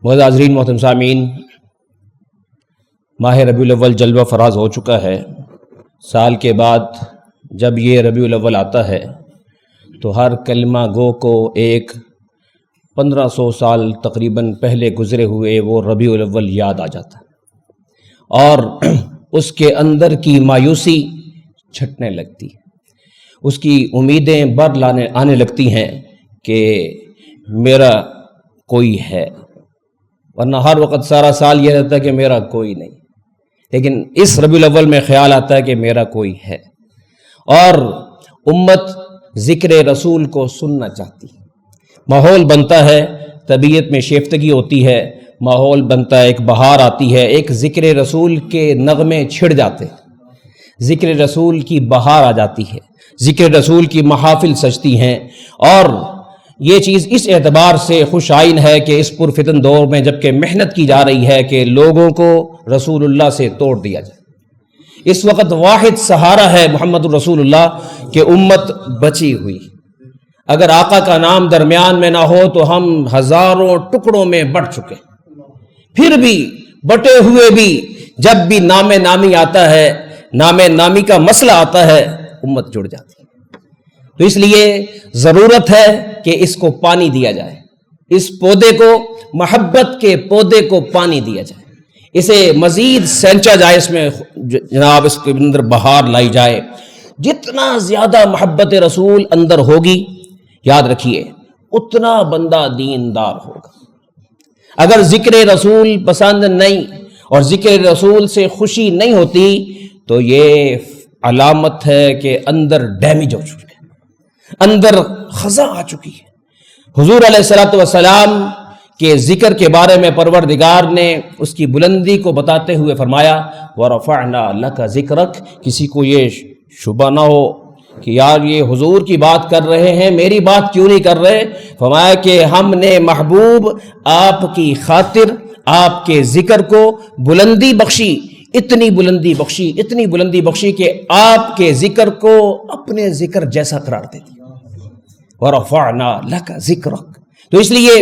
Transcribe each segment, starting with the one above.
معزز حاضرین، محترم سامعین، ماہ ربیع الاول جلوہ فراز ہو چکا ہے۔ سال کے بعد جب یہ ربیع الاول آتا ہے تو ہر کلمہ گو کو ایک 1500 سال تقریباً پہلے گزرے ہوئے وہ ربیع الاول یاد آ جاتا ہے اور اس کے اندر کی مایوسی چھٹنے لگتی ہے، اس کی امیدیں بر آنے لگتی ہیں کہ میرا کوئی ہے، ورنہ ہر وقت سارا سال یہ رہتا ہے کہ میرا کوئی نہیں، لیکن اس ربیع الاول میں خیال آتا ہے کہ میرا کوئی ہے، اور امت ذکر رسول کو سننا چاہتی ہے۔ ماحول بنتا ہے، طبیعت میں شیفتگی ہوتی ہے، ماحول بنتا ہے، ایک بہار آتی ہے، ایک ذکر رسول کے نغمے چھڑ جاتے ہیں، ذکر رسول کی بہار آ جاتی ہے، ذکر رسول کی محافل سجتی ہیں، اور یہ چیز اس اعتبار سے خوش آئین ہے کہ اس پرفتن دور میں جبکہ محنت کی جا رہی ہے کہ لوگوں کو رسول اللہ سے توڑ دیا جائے، اس وقت واحد سہارا ہے محمد رسول اللہ کہ امت بچی ہوئی۔ اگر آقا کا نام درمیان میں نہ ہو تو ہم ہزاروں ٹکڑوں میں بٹ چکے، پھر بھی بٹے ہوئے بھی جب بھی نام نامی آتا ہے، نام نامی کا مسئلہ آتا ہے، امت جڑ جاتی ہے۔ تو اس لیے ضرورت ہے کہ اس کو پانی دیا جائے، اس پودے کو، محبت کے پودے کو پانی دیا جائے، اسے مزید سینچا جائے، اس میں جناب اس کے اندر بہار لائی جائے۔ جتنا زیادہ محبت رسول اندر ہوگی، یاد رکھیے، اتنا بندہ دیندار ہوگا۔ اگر ذکر رسول پسند نہیں اور ذکر رسول سے خوشی نہیں ہوتی تو یہ علامت ہے کہ اندر ڈیمیج ہو چکا ہے، اندر خزاں آ چکی ہے۔ حضور علیہ الصلوۃ والسلام کے ذکر کے بارے میں پروردگار نے اس کی بلندی کو بتاتے ہوئے فرمایا وَرَفَعْنَا لَكَ ذِكْرَكَ۔ کسی کو یہ شبہ نہ ہو کہ یار یہ حضور کی بات کر رہے ہیں، میری بات کیوں نہیں کر رہے؟ فرمایا کہ ہم نے محبوب آپ کی خاطر آپ کے ذکر کو بلندی بخشی، اتنی بلندی بخشی، اتنی بلندی بخشی کہ آپ کے ذکر کو اپنے ذکر جیسا قرار دے دیا۔ وَرَفَعْنَا لَكَ ذِكْرَكَ۔ تو اس لیے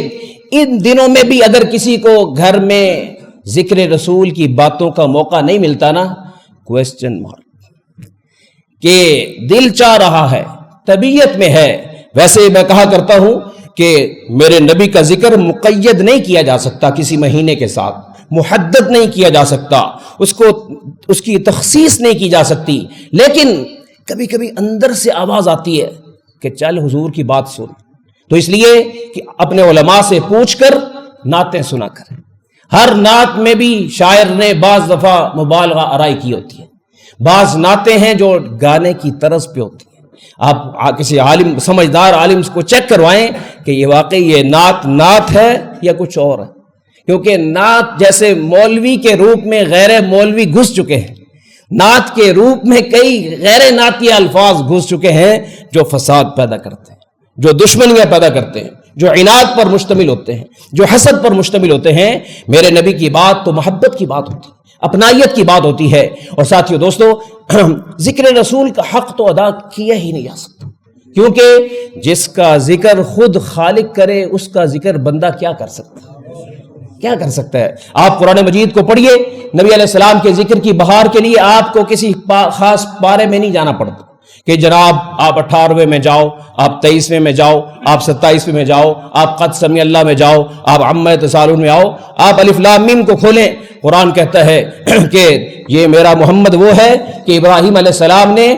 ان دنوں میں بھی اگر کسی کو گھر میں ذکر رسول کی باتوں کا موقع نہیں ملتا نا، کوسچن مارک، کہ دل چاہ رہا ہے، طبیعت میں ہے۔ ویسے میں کہا کرتا ہوں کہ میرے نبی کا ذکر مقید نہیں کیا جا سکتا کسی مہینے کے ساتھ، محدد نہیں کیا جا سکتا، اس کی تخصیص نہیں کی جا سکتی، لیکن کبھی کبھی اندر سے آواز آتی ہے کہ چل حضور کی بات سن۔ تو اس لیے کہ اپنے علماء سے پوچھ کر نعتیں سنا کر، ہر نعت میں بھی شاعر نے بعض دفعہ مبالغہ آرائی کی ہوتی ہے، بعض نعتیں ہیں جو گانے کی طرز پہ ہوتی ہیں۔ آپ کسی عالم، سمجھدار عالم کو چیک کروائیں کہ یہ واقعی یہ نعت ہے یا کچھ اور ہے، کیونکہ نعت جیسے مولوی کے روپ میں غیر مولوی گھس چکے ہیں، نعت کے روپ میں کئی غیر نعتی الفاظ گھس چکے ہیں جو فساد پیدا کرتے ہیں، جو دشمنیاں پیدا کرتے ہیں، جو عناد پر مشتمل ہوتے ہیں، جو حسد پر مشتمل ہوتے ہیں۔ میرے نبی کی بات تو محبت کی بات ہوتی ہے، اپنائیت کی بات ہوتی ہے۔ اور ساتھیو دوستو، ذکر رسول کا حق تو ادا کیا ہی نہیں جا سکتا، کیونکہ جس کا ذکر خود خالق کرے اس کا ذکر بندہ کیا کر سکتا ہے؟ کیا کر سکتا ہے؟ آپ قرآن مجید کو پڑھیے، نبی علیہ السلام کے ذکر کی بہار کے لیے آپ کو کسی خاص پارے میں نہیں جانا پڑتا کہ جناب آپ 18ویں میں جاؤ، آپ 23ویں میں جاؤ، آپ 27ویں میں جاؤ، آپ قد سمی اللہ میں جاؤ، آپ عما یتساءلون میں آؤ، آپ الف لام میم کو کھولیں۔ قرآن کہتا ہے کہ یہ میرا محمد وہ ہے کہ ابراہیم علیہ السلام نے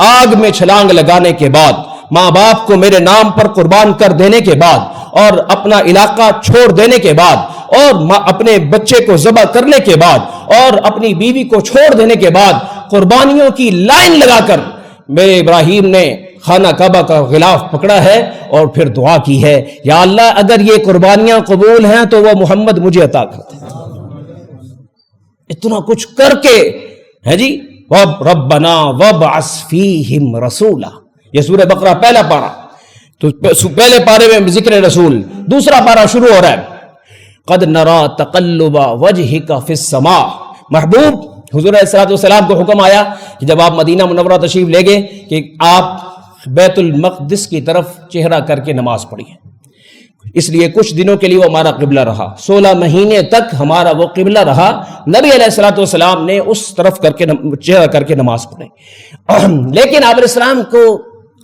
آگ میں چھلانگ لگانے کے بعد، ماں باپ کو میرے نام پر قربان کر دینے کے بعد، اور اپنا علاقہ چھوڑ دینے کے بعد، اور اپنے بچے کو ذبح کرنے کے بعد، اور اپنی بیوی کو چھوڑ دینے کے بعد، قربانیوں کی لائن لگا کر میرے ابراہیم نے خانہ کعبہ کا غلاف پکڑا ہے اور پھر دعا کی ہے، یا اللہ اگر یہ قربانیاں قبول ہیں تو وہ محمد مجھے عطا کر دے۔ اتنا کچھ کر کے ہے جی، ربنا وابعث فیہم رسولا، یہ سورہ بقرہ پہلا پارہ، تو پہلے پارے میں ذکر رسول، دوسرا پارہ شروع ہو رہا ہے قد نرا تقلب وجہک فی السماء۔ محبوب حضور علیہ السلام کو حکم آیا کہ جب آپ مدینہ منورہ تشریف لے گئے کہ آپ بیت المقدس کی طرف چہرہ کر کے نماز پڑھیے۔ اس لیے کچھ دنوں کے لیے وہ ہمارا قبلہ رہا، 16 مہینے تک ہمارا وہ قبلہ رہا۔ نبی علیہ الصلوۃ والسلام نے اس طرف چہرہ کر کے نماز پڑھی، لیکن آپ علیہ السلام کو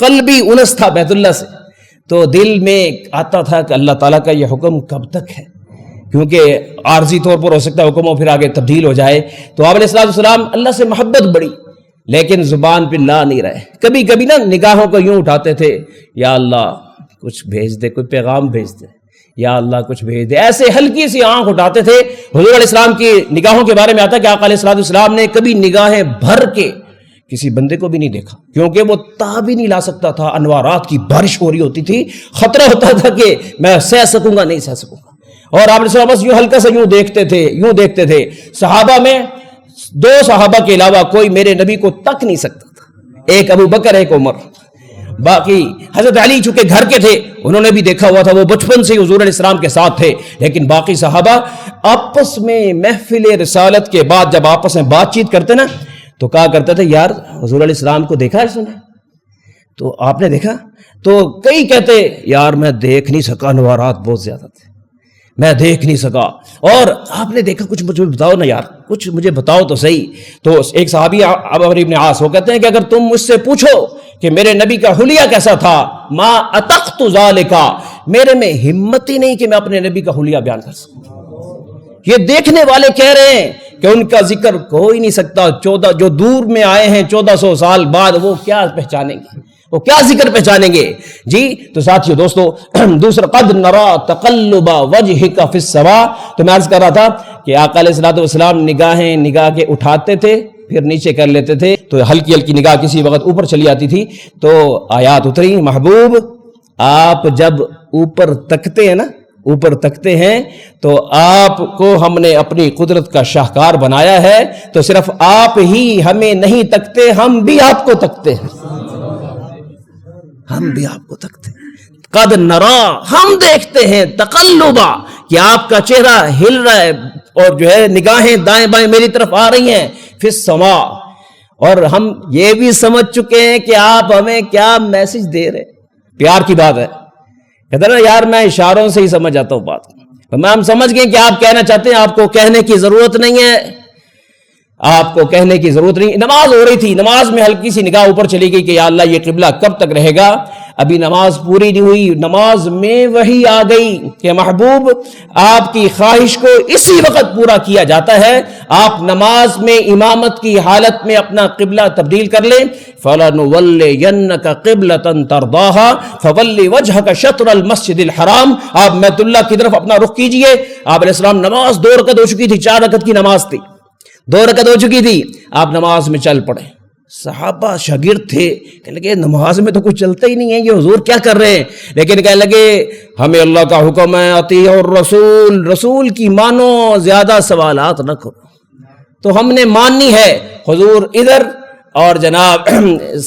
قلبی انس تھا بیت اللہ سے، تو دل میں آتا تھا کہ اللہ تعالیٰ کا یہ حکم کب تک ہے، کیونکہ عارضی طور پر ہو سکتا ہے حکم ہو پھر آگے تبدیل ہو جائے۔ تو آپ علیہ الصلوۃ والسلام اللہ سے محبت بڑی، لیکن زبان پہ لا نہیں رہے۔ کبھی کبھی نا نگاہوں کو یوں اٹھاتے تھے، یا اللہ کچھ بھیج دے، کوئی پیغام بھیج دے، یا اللہ کچھ بھیج دے، ایسے ہلکی سی آنکھ اٹھاتے تھے۔ حضور علیہ السلام کی نگاہوں کے بارے میں آتا ہے کہ آقا علیہ الصلوۃ والسلام نے کبھی نگاہیں بھر کے کسی بندے کو بھی نہیں دیکھا، کیونکہ وہ تاب ہی نہیں لا سکتا تھا، انوارات کی بارش ہو رہی ہوتی تھی، خطرہ ہوتا تھا کہ میں سہ سکوں گا نہیں سہ سکوں گا۔ اور آپ علیہ السلام بس یوں ہلکا سے یوں دیکھتے تھے۔ صحابہ میں 2 صحابہ کے علاوہ کوئی میرے نبی کو تک نہیں سکتا تھا، ایک ابو بکر ایک عمر، باقی حضرت علی چونکہ گھر کے تھے انہوں نے بھی دیکھا ہوا تھا، وہ بچپن سے حضور علیہ السلام کے ساتھ تھے، لیکن باقی صحابہ آپس میں محفل رسالت کے بعد جب آپس میں بات چیت کرتے نا تو کہا کرتے تھے یار حضور علیہ السلام کو دیکھا ہے سنا، تو آپ نے دیکھا؟ تو کئی کہتے یار میں دیکھ نہیں سکا، انوارات بہت زیادہ تھے، میں دیکھ نہیں سکا۔ اور آپ نے دیکھا کچھ مجھے بتاؤ نا یار، کچھ مجھے بتاؤ تو صحیح۔ تو ایک صحابی عمرو ابن عاص وہ کہتے ہیں کہ اگر تم مجھ سے پوچھو کہ میرے نبی کا حلیہ کیسا تھا، ما اتقت ذالکا، میرے میں ہمت ہی نہیں کہ میں اپنے نبی کا حلیہ بیان کر سکوں۔ یہ دیکھنے والے کہہ رہے ہیں کہ ان کا ذکر کوئی نہیں سکتا، 14 جو دور میں آئے ہیں 1400 سال بعد وہ کیا پہچانیں گے، وہ کیا ذکر پہچانیں گے جی۔ تو ساتھیو دوستو، دوسرا قد نرا تقلب وجهک فی السماء، تو میں عرض کر رہا تھا کہ آقا علیہ الصلوۃ والسلام نگاہ کے اٹھاتے تھے پھر نیچے کر لیتے تھے، تو ہلکی ہلکی نگاہ کسی وقت اوپر چلی آتی تھی، تو آیات اتری، محبوب آپ جب اوپر تکتے ہیں نا، اوپر تکتے ہیں تو آپ کو ہم نے اپنی قدرت کا شاہکار بنایا ہے، تو صرف آپ ہی ہمیں نہیں تکتے، ہم بھی آپ کو تکتے ہیں، ہم بھی آپ کو تکتے ہیں۔ قد نرا، ہم دیکھتے ہیں، تقلبا کہ آپ کا چہرہ ہل رہا ہے اور جو ہے نگاہیں دائیں بائیں میری طرف آ رہی ہیں، فی السماء، اور ہم یہ بھی سمجھ چکے ہیں کہ آپ ہمیں کیا میسج دے رہے۔ پیار کی بات ہے، کہتے ہیں نا یار میں اشاروں سے ہی سمجھ جاتا ہوں بات، ہم سمجھ گئے کہ آپ کہنا چاہتے ہیں، آپ کو کہنے کی ضرورت نہیں ہے، آپ کو کہنے کی ضرورت نہیں۔ نماز ہو رہی تھی، نماز میں ہلکی سی نگاہ اوپر چلی گئی کہ یا اللہ یہ قبلہ کب تک رہے گا، ابھی نماز پوری نہیں ہوئی، نماز میں وحی آ گئی کہ محبوب آپ کی خواہش کو اسی وقت پورا کیا جاتا ہے، آپ نماز میں امامت کی حالت میں اپنا قبلہ تبدیل کر لیں، فَلَنُوَلِّيَنَّكَ قِبْلَةً تَرْضَاهَا فَوَلِّ وَجْهَكَ شَطْرَ الْمَسْجِدِ الْحَرَامِ، آپ بیت اللہ کی طرف اپنا رخ کیجئے۔ آپ علیہ السلام نماز 2 رکعت ہو چکی تھی، 4 رکعت کی نماز تھی، 2 رکعت ہو چکی تھی، آپ نماز میں چل پڑے۔ صحابہ شاگرد تھے، کہنے لگے نماز میں تو کچھ چلتا ہی نہیں ہے، یہ حضور کیا کر رہے ہیں؟ لیکن کہنے لگے ہمیں اللہ کا حکم ہے اطیعوا الرسول، رسول کی مانو، زیادہ سوالات نہ کرو، تو ہم نے ماننی ہے۔ حضور ادھر اور جناب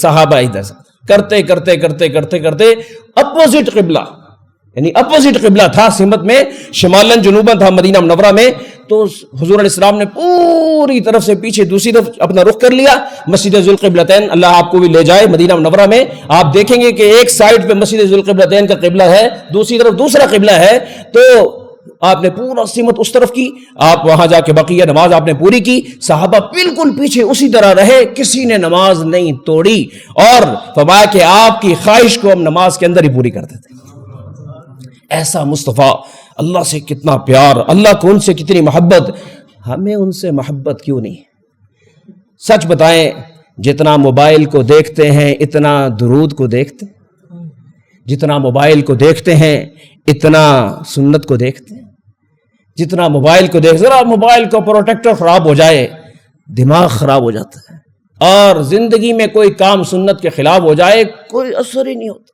صحابہ ادھر، کرتے کرتے کرتے کرتے کرتے اپوزٹ قبلہ، یعنی اپوزٹ قبلہ تھا، سمت میں شمالن جنوباً تھا مدینہ منورہ میں، تو حضور علیہ السلام نے پوری طرف سے پیچھے دوسری طرف اپنا رخ کر لیا، مسجد ذوالقبلتین، اللہ آپ کو بھی لے جائے مدینہ منورہ میں، آپ دیکھیں گے کہ ایک سائڈ پہ مسجد ذوالقبلتین کا قبلہ ہے، دوسری طرف دوسرا قبلہ ہے، تو آپ نے پورا سمت اس طرف کی، آپ وہاں جا کے بقیہ نماز آپ نے پوری کی، صحابہ بالکل پیچھے اسی طرح رہے، کسی نے نماز نہیں توڑی، اور فرمایا کہ آپ کی خواہش کو ہم نماز کے اندر ہی پوری کرتے تھے۔ ایسا مصطفیٰ، اللہ سے کتنا پیار، اللہ کو ان سے کتنی محبت، ہمیں ان سے محبت کیوں نہیں؟ سچ بتائیں، جتنا موبائل کو دیکھتے ہیں اتنا درود کو دیکھتے ہیں، جتنا موبائل کو دیکھتے ہیں اتنا سنت کو دیکھتے ہیں، جتنا موبائل کو دیکھ، ذرا موبائل کا پروٹیکٹر خراب ہو جائے دماغ خراب ہو جاتا ہے، اور زندگی میں کوئی کام سنت کے خلاف ہو جائے کوئی اثر ہی نہیں ہوتا۔